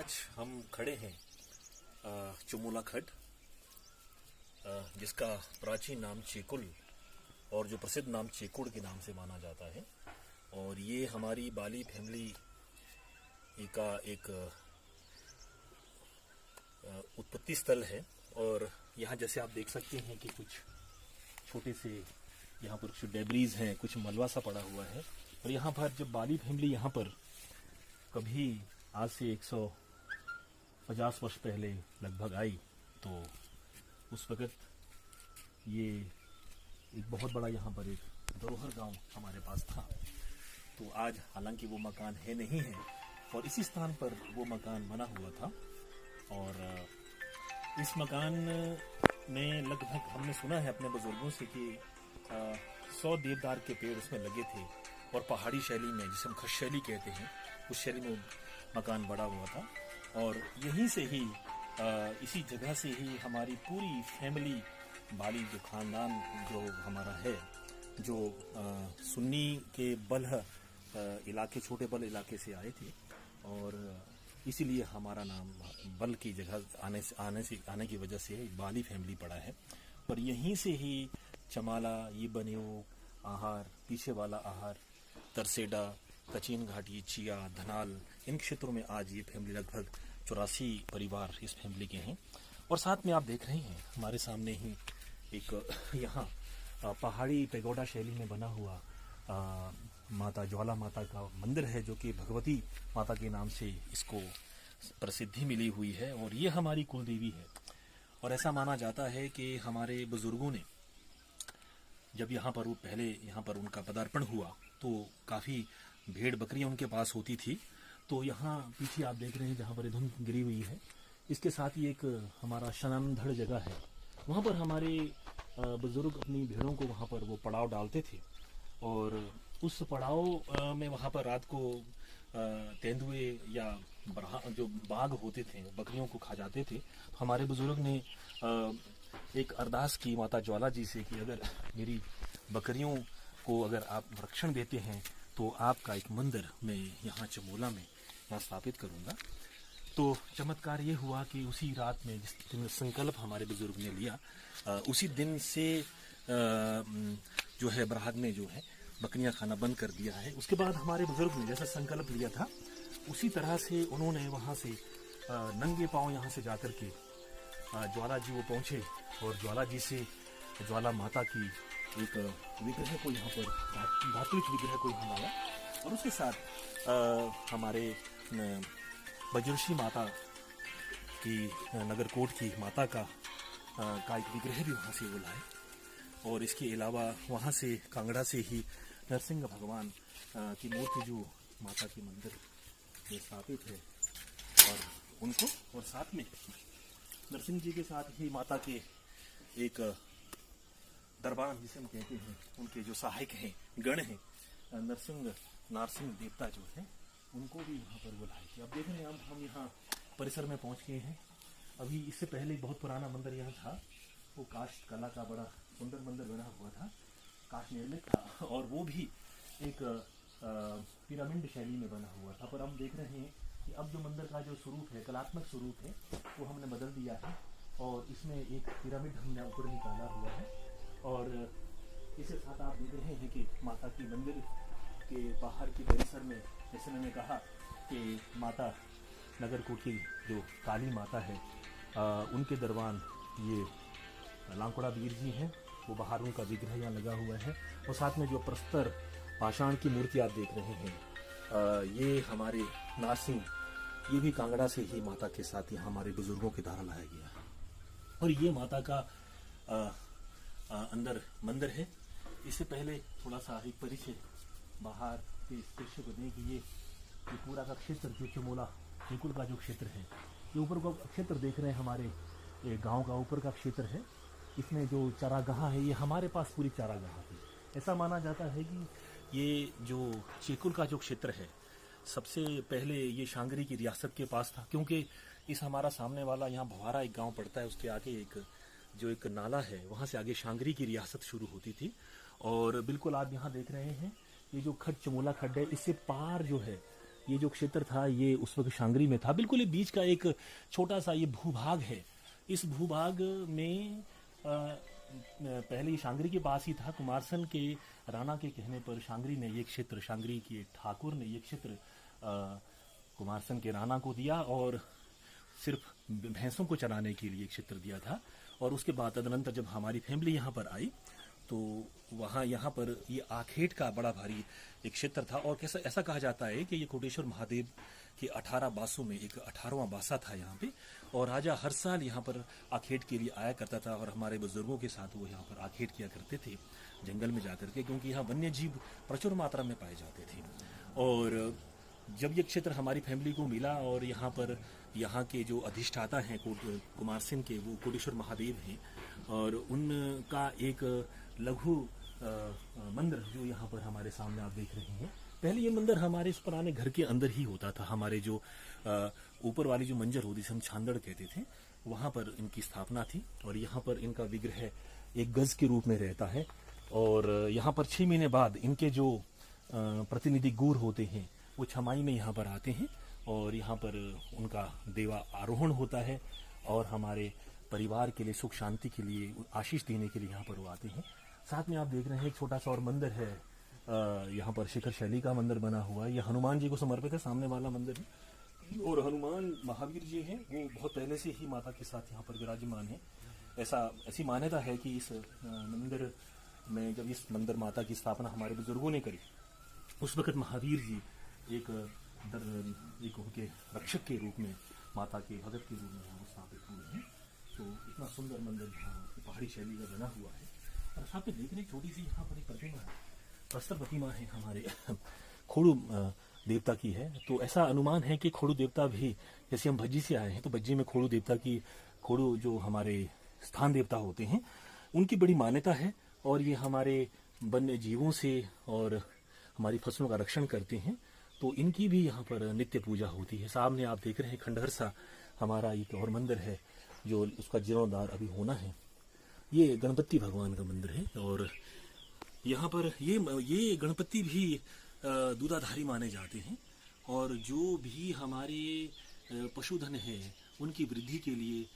आज हम खड़े हैं चमोला खड्ड, जिसका प्राचीन नाम चेकुल और जो प्रसिद्ध नाम चेकुड़ के नाम से माना जाता है। और ये हमारी बाली फैमिली का एक उत्पत्ति स्थल है। और यहाँ जैसे आप देख सकते हैं कि कुछ छोटे से यहाँ पर कुछ डेब्रीज हैं, कुछ मलबा सा पड़ा हुआ है। और यहाँ पर जब बाली फैमिली यहाँ पर कभी आज से 150 वर्ष पहले लगभग आई, तो उस वक़्त ये एक बहुत बड़ा यहाँ पर एक धरोहर गांव हमारे पास था। तो आज हालांकि वो मकान है नहीं है, और इसी स्थान पर वो मकान बना हुआ था। और इस मकान में लगभग हमने सुना है अपने बुजुर्गों से कि 100 देवदार के पेड़ उसमें लगे थे, और पहाड़ी शैली में, जिसे हम खस शैली कहते हैं, उस शैली में मकान बड़ा हुआ था। और यहीं से ही इसी जगह से ही हमारी पूरी फैमिली, बाली जो खानदान जो हमारा है, जो सुन्नी के बल्ह इलाके, छोटे बल इलाके से आए थे। और इसीलिए हमारा नाम बल की जगह आने की वजह से बाली फैमिली पड़ा है। और यहीं से ही चमाला, ये बनियो, आहार, पीछे वाला आहार, तरसेडा, कचीन घाटी, चिया, धनाल, इन क्षेत्रों में आज ये फैमिली लगभग 84 परिवार इस फैमिली के हैं। और साथ में आप देख रहे हैं हमारे सामने ही एक यहाँ पहाड़ी पेगोडा शैली में बना हुआ माता ज्वाला माता का मंदिर है, जो कि भगवती माता के नाम से इसको प्रसिद्धि मिली हुई है। और ये हमारी कुलदेवी है। और ऐसा माना जाता है कि हमारे बुजुर्गों ने जब यहाँ पर पहले यहाँ पर उनका पदार्पण हुआ, तो काफ़ी भेड़ बकरियाँ उनके पास होती थी। तो यहाँ पीछे आप देख रहे हैं जहाँ पर धुंध गिरी हुई है, इसके साथ ही एक हमारा शनानधड़ जगह है। वहाँ पर हमारे बुजुर्ग अपनी भेड़ों को वहाँ पर वो पड़ाव डालते थे। और उस पड़ाव में वहाँ पर रात को तेंदुए या जो बाघ होते थे बकरियों को खा जाते थे। हमारे बुजुर्ग ने एक अरदास की माता ज्वाला जी से कि अगर मेरी बकरियों को अगर आप रक्षण देते हैं तो आपका एक मंदिर मैं यहाँ चमोला में यहाँ स्थापित करूँगा। तो चमत्कार ये हुआ कि उसी रात में जिस दिन संकल्प हमारे बुजुर्ग ने लिया, उसी दिन से जो है बरात ने जो है बकरियां खाना बंद कर दिया है। उसके बाद हमारे बुजुर्ग ने जैसा संकल्प लिया था, उसी तरह से उन्होंने वहाँ से नंगे पांव यहाँ से जाकर के ज्वाला जी वो पहुँचे, और ज्वाला जी से ज्वाला माता की एक विग्रह को यहाँ पर धात्विक विग्रह को यहाँ लाया। और उसके साथ हमारे बजरशी माता की, नगरकोट की माता का एक विग्रह भी वहाँ से वो लाए। और इसके अलावा वहाँ से कांगड़ा से ही नरसिंह भगवान की मूर्ति जो माता के मंदिर में स्थापित है, और उनको, और साथ में नरसिंह जी के साथ ही माता के एक दरबार जिसे हम कहते हैं, उनके जो सहायक हैं, गण हैं, नारसिंह देवता जो है, उनको भी यहाँ पर बुलाए थे। अब देखेंगे हम यहाँ परिसर में पहुँच गए हैं। अभी इससे पहले बहुत पुराना मंदिर यहाँ था, वो काष्ठ कला का बड़ा सुंदर मंदिर बना हुआ था, काष्ठ निर्मित था, और वो भी एक पिरामिड शैली में बना हुआ था। पर हम देख रहे हैं कि अब जो मंदिर का जो स्वरूप है, कलात्मक स्वरूप है, वो हमने बदल दिया है, और इसमें एक पिरामिड हमने ऊपर निकाला हुआ है। और इसके साथ आप देख रहे हैं कि माता की मंदिर के बाहर की परिसर में, जैसे मैंने कहा कि माता नगरकोट की जो काली माता है, उनके दरबान ये लांकुड़ा वीर जी हैं, वो बाहर उनका विग्रह यहाँ लगा हुआ है। और साथ में जो प्रस्तर पाषाण की मूर्ति आप देख रहे हैं, ये हमारे नारसिंह, ये भी कांगड़ा से ही माता के साथ यहाँ हमारे बुजुर्गों के द्वारा लाया गया है। और ये माता का अंदर मंदिर है। इससे पहले थोड़ा सा एक परिचय बाहर के दृश्य को दें कि ये पूरा का क्षेत्र जो चमोला चेकुल का जो क्षेत्र है, ये ऊपर का क्षेत्र देख रहे हैं, हमारे गांव का ऊपर का क्षेत्र है। इसमें जो चारागाह है, ये हमारे पास पूरी चारागाह है। ऐसा माना जाता है कि ये जो चेकुल का जो क्षेत्र है, सबसे पहले ये शांगरी की रियासत के पास था, क्योंकि इस हमारा सामने वाला यहाँ भवारा एक गांव पड़ता है, उसके आगे एक नाला है, वहाँ से आगे शांगरी की रियासत शुरू होती थी। और बिल्कुल आप यहाँ देख रहे हैं ये जो खड्ड चमोला खड्ड है, इससे पार जो है ये जो क्षेत्र था ये उस वक्त शांगरी में था। बिल्कुल ये बीच का एक छोटा सा ये भूभाग है। इस भूभाग में पहले ये शांगरी के पास ही था। कुमारसैन के राणा के कहने पर शांगरी ने ये क्षेत्र, शांगरी के ठाकुर ने ये क्षेत्र कुमारसैन के राणा को दिया और सिर्फ भैंसों को चराने के लिए क्षेत्र दिया था। और उसके बाद तदनंतर जब हमारी फैमिली यहाँ पर आई तो वहाँ यहाँ पर ये आखेट का बड़ा भारी एक क्षेत्र था। और कैसा ऐसा कहा जाता है कि ये कोटेश्वर महादेव के 18 बासों में एक 18वां बासा था यहाँ पे। और राजा हर साल यहाँ पर आखेट के लिए आया करता था और हमारे बुजुर्गों के साथ वो यहाँ पर आखेट किया करते थे जंगल में जाकर के, क्योंकि यहाँ वन्य जीव प्रचुर मात्रा में पाए जाते थे। और जब ये क्षेत्र हमारी फैमिली को मिला और यहाँ पर यहाँ के जो अधिष्ठाता हैं कुमारसैन के, वो कोटेश्वर महादेव हैं और उनका एक लघु मंदिर जो यहाँ पर हमारे सामने आप देख रहे हैं। पहले ये मंदिर हमारे इस पुराने घर के अंदर ही होता था। हमारे जो ऊपर वाली जो मंजर होती थी, हम छांदड़ कहते थे, वहाँ पर इनकी स्थापना थी। और यहाँ पर इनका विग्रह एक गज के रूप में रहता है। और यहाँ पर 6 महीने बाद इनके जो प्रतिनिधि गूर होते हैं वो छमाही में यहाँ पर आते हैं और यहाँ पर उनका देवा आरोहण होता है और हमारे परिवार के लिए, सुख शांति के लिए, आशीष देने के लिए यहाँ पर वो आते हैं। साथ में आप देख रहे हैं एक छोटा सा और मंदिर है, यहाँ पर शिखर शैली का मंदिर बना हुआ है। यह हनुमान जी को समर्पित है, सामने वाला मंदिर है। और हनुमान महावीर जी हैं, वो बहुत पहले से ही माता के साथ यहाँ पर विराजमान है। ऐसी मान्यता है कि इस मंदिर में जब इस मंदिर माता की स्थापना हमारे बुजुर्गों ने करी, उस वक्त महावीर जी एक उनके रक्षक के रूप में, माता के भगत के रूप में यहाँ स्थापित हुए हैं। तो इतना सुंदर मंदिर यहाँ पहाड़ी शैली का बना हुआ है। और साथ में देख रहे छोटी सी यहाँ पर एक प्रतिमा है, प्रस्तर प्रतिमा है, हमारे खोड़ू देवता की है। तो ऐसा अनुमान है कि खोड़ू देवता भी, जैसे हम भज्जी से आए हैं तो भज्जी में खोड़ू देवता की, खोड़ू जो हमारे स्थान देवता होते हैं उनकी बड़ी मान्यता है। और ये हमारे वन्य जीवों से और हमारी फसलों का रक्षण करते हैं। तो इनकी भी यहाँ पर नित्य पूजा होती है। सामने आप देख रहे हैं खंडहर सा हमारा एक और मंदिर है जो उसका जीर्णोद्धार अभी होना है। ये गणपति भगवान का मंदिर है और यहाँ पर ये गणपति भी दूधाधारी माने जाते हैं। और जो भी हमारे पशुधन है उनकी वृद्धि के लिए,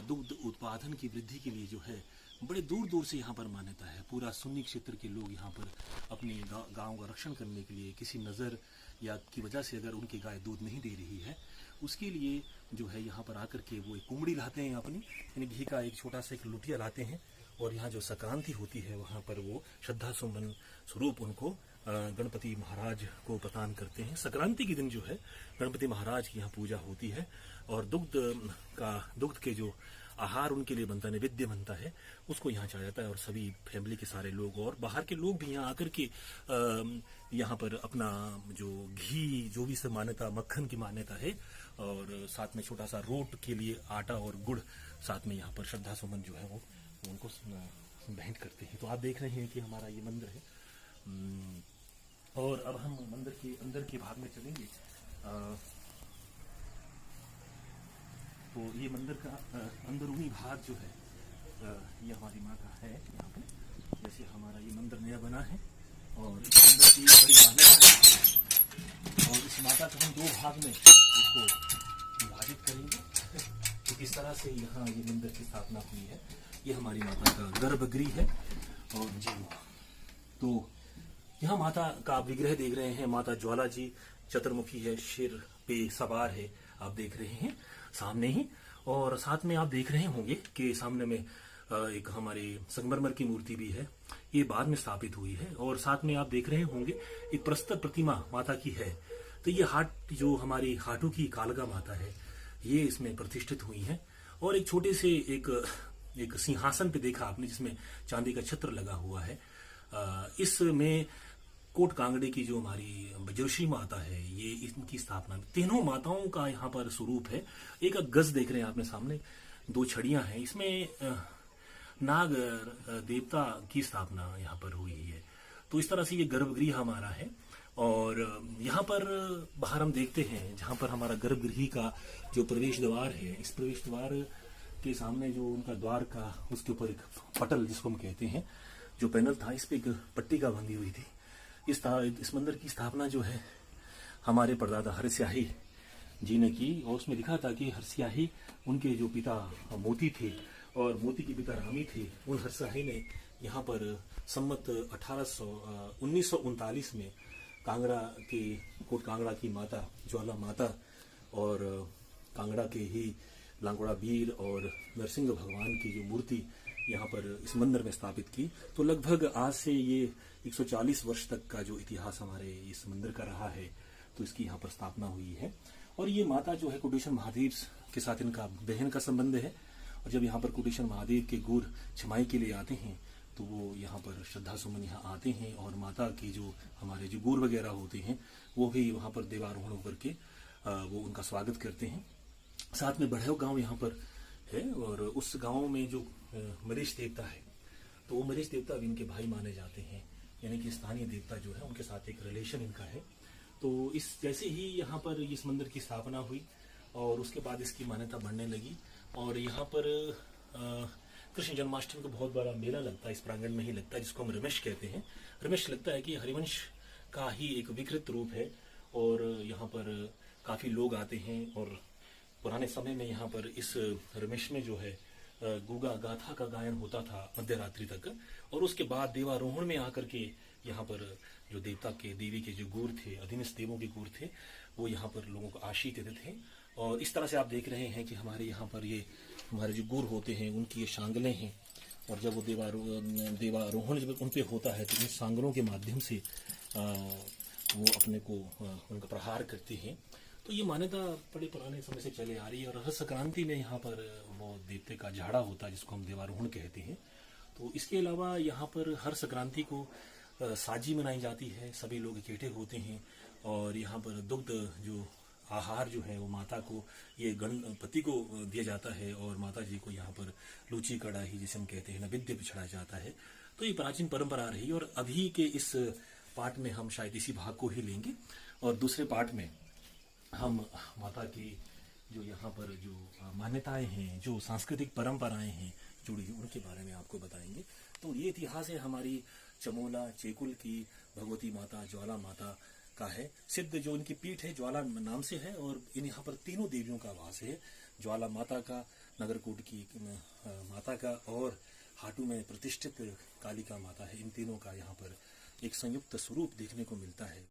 दुग्ध उत्पादन की वृद्धि के लिए जो है बड़े दूर दूर से यहाँ पर मान्यता है। पूरा सुन्नी क्षेत्र के लोग यहाँ पर अपने गाँव का रक्षण करने के लिए, किसी नज़र या की वजह से अगर उनकी गाय दूध नहीं दे रही है उसके लिए जो है यहाँ पर आकर के वो एक कुमड़ी लाते हैं अपनी, यानी घी का एक छोटा सा एक लुटिया लाते हैं। और यहाँ जो संक्रांति होती है वहाँ पर वो श्रद्धा सुमन स्वरूप उनको गणपति महाराज को प्रदान करते हैं। संक्रांति के दिन जो है गणपति महाराज की यहाँ पूजा होती है और दुग्ध के जो आहार उनके लिए बनता है, नैवेद्य बनता है, उसको यहाँ चढ़ाया जाता है। और सभी फैमिली के सारे लोग और बाहर के लोग भी यहाँ आकर के यहाँ पर अपना जो घी, जो भी सब मान्यता, मक्खन की मान्यता है, और साथ में छोटा सा रोट के लिए आटा और गुड़ साथ में यहाँ पर श्रद्धा सुमन जो है वो उनको भेंट करते हैं। तो आप देख रहे हैं कि हमारा ये मंदिर है। और अब हम मंदिर के अंदर के भाग में चलेंगे। तो ये मंदिर का अंदरूनी भाग जो है ये हमारी माँ का है। यहाँ पे जैसे हमारा ये मंदिर नया बना है और इस मंदिर की बड़ी मान्यता है। और इस माता को हम 2 भाग में इसको विभाजित करेंगे। तो इस तरह से यहाँ ये मंदिर की स्थापना हुई है। ये हमारी माता का गर्भगृह है। और जी तो यहाँ माता का विग्रह देख रहे हैं, माता ज्वाला जी चतुर्मुखी है, शेर पे सवार है, आप देख रहे हैं सामने ही। और साथ में आप देख रहे होंगे कि सामने में एक हमारी संगमरमर की मूर्ति भी है, ये बाद में स्थापित हुई है। और साथ में आप देख रहे होंगे एक प्रस्तर प्रतिमा माता की है। तो ये हाट जो हमारी हाटू की कालका माता है ये इसमें प्रतिष्ठित हुई है। और एक छोटे से एक सिंहासन पे देखा आपने जिसमें चांदी का छत्र लगा हुआ है, इसमें कोट कांगड़े की जो हमारी बज्रश्री माता है ये इनकी स्थापना, तीनों माताओं का यहाँ पर स्वरूप है। एक गज देख रहे हैं आपने सामने, 2 छड़ियां हैं, इसमें नाग देवता की स्थापना यहाँ पर हुई है। तो इस तरह से ये गर्भगृह हमारा है। और यहाँ पर बाहर हम देखते हैं जहाँ पर हमारा गर्भगृह का जो प्रवेश द्वार है, इस प्रवेश द्वार के सामने जो उनका द्वार का, उसके ऊपर एक पटल जिसको हम कहते हैं, जो पैनल था, इस पे एक पट्टिका बंधी हुई थी। इस मंदिर की स्थापना जो है हमारे परदादा हरस्याही जी ने की, और उसमें लिखा था कि हरस्याही उनके जो पिता मोती थे और मोती के पिता रामी थे। उन हरस्याही ने यहाँ पर सम्मत 1939 में कांगड़ा के कोट कांगड़ा की माता ज्वाला माता और कांगड़ा के ही लांगोड़ा वीर और नरसिंह भगवान की जो मूर्ति यहाँ पर इस मंदिर में स्थापित की। तो लगभग आज से ये 140 वर्ष तक का जो इतिहास हमारे इस मंदिर का रहा है, तो इसकी यहाँ पर स्थापना हुई है। और ये माता जो है कोटेश्वर महादेव के साथ इनका बहन का संबंध है, और जब यहाँ पर कोटेश्वर महादेव के गौर छमाई के लिए आते हैं तो वो यहाँ पर श्रद्धा सुमन यहाँ आते हैं, और माता के जो हमारे जो गौर वगैरह होते हैं वो भी वहाँ पर देवारोहण होकर के वो उनका स्वागत करते हैं। साथ में बढ़ेव गांव यहाँ पर है, और उस गांव में जो मरीश देवता है, तो वो मरीश देवता भी इनके भाई माने जाते हैं, यानी कि स्थानीय देवता जो है उनके साथ एक रिलेशन इनका है। तो इस जैसे ही यहाँ पर इस मंदिर की स्थापना हुई और उसके बाद इसकी मान्यता बढ़ने लगी, और यहाँ पर कृष्ण जन्माष्टमी को बहुत बड़ा मेला लगता है, इस प्रांगण में ही लगता है, जिसको हम रमेश कहते हैं। रमेश लगता है कि हरिवंश का ही एक विकृत रूप है, और यहाँ पर काफी लोग आते हैं। और पुराने समय में यहाँ पर इस रमेश में जो है गुगा गाथा का गायन होता था मध्य रात्रि तक, और उसके बाद देवारोहण में आकर के यहाँ पर जो देवता के देवी के जो गौर थे, अधीनस्थ देवों के गौर थे, वो यहाँ पर लोगों को आशीष देते थे। और इस तरह से आप देख रहे हैं कि हमारे यहाँ पर ये हमारे जो गौर होते हैं उनकी ये शांगलें हैं, और जब वो देवारोहण जब उन पे होता है तो इन शांगलों के माध्यम से वो अपने को उनका प्रहार करते हैं। तो ये मान्यता बड़े पुराने समय से चले आ रही है। और हर संक्रांति में यहाँ पर वो देवते का झाड़ा होता है, जिसको हम देवारोहण कहते हैं। तो इसके अलावा यहाँ पर हर संक्रांति को साजी मनाई जाती है, सभी लोग इकट्ठे होते हैं, और यहाँ पर दुग्ध जो आहार जो है वो माता को, ये गणपति को दिया जाता है, और माता जी को यहाँ पर लूची कड़ाही जिसे हम कहते हैं नैवेद्य पे चढ़ाया जाता है। तो ये प्राचीन परंपरा रही, और अभी के इस पाठ में हम शायद इसी भाग को ही लेंगे, और दूसरे पाठ में हम माता की जो यहाँ पर जो मान्यताएं हैं, जो सांस्कृतिक परंपराएं हैं जुड़ी, उनके बारे में आपको बताएंगे। तो ये इतिहास है हमारी चमोला चेकुल की भगवती माता ज्वाला माता का है। सिद्ध जो इनकी पीठ है ज्वाला नाम से है, और इन यहाँ पर तीनों देवियों का वास है, ज्वाला माता का, नगरकोट की माता का, और हाटू में प्रतिष्ठित कालिका माता है। इन तीनों का यहाँ पर एक संयुक्त स्वरूप देखने को मिलता है।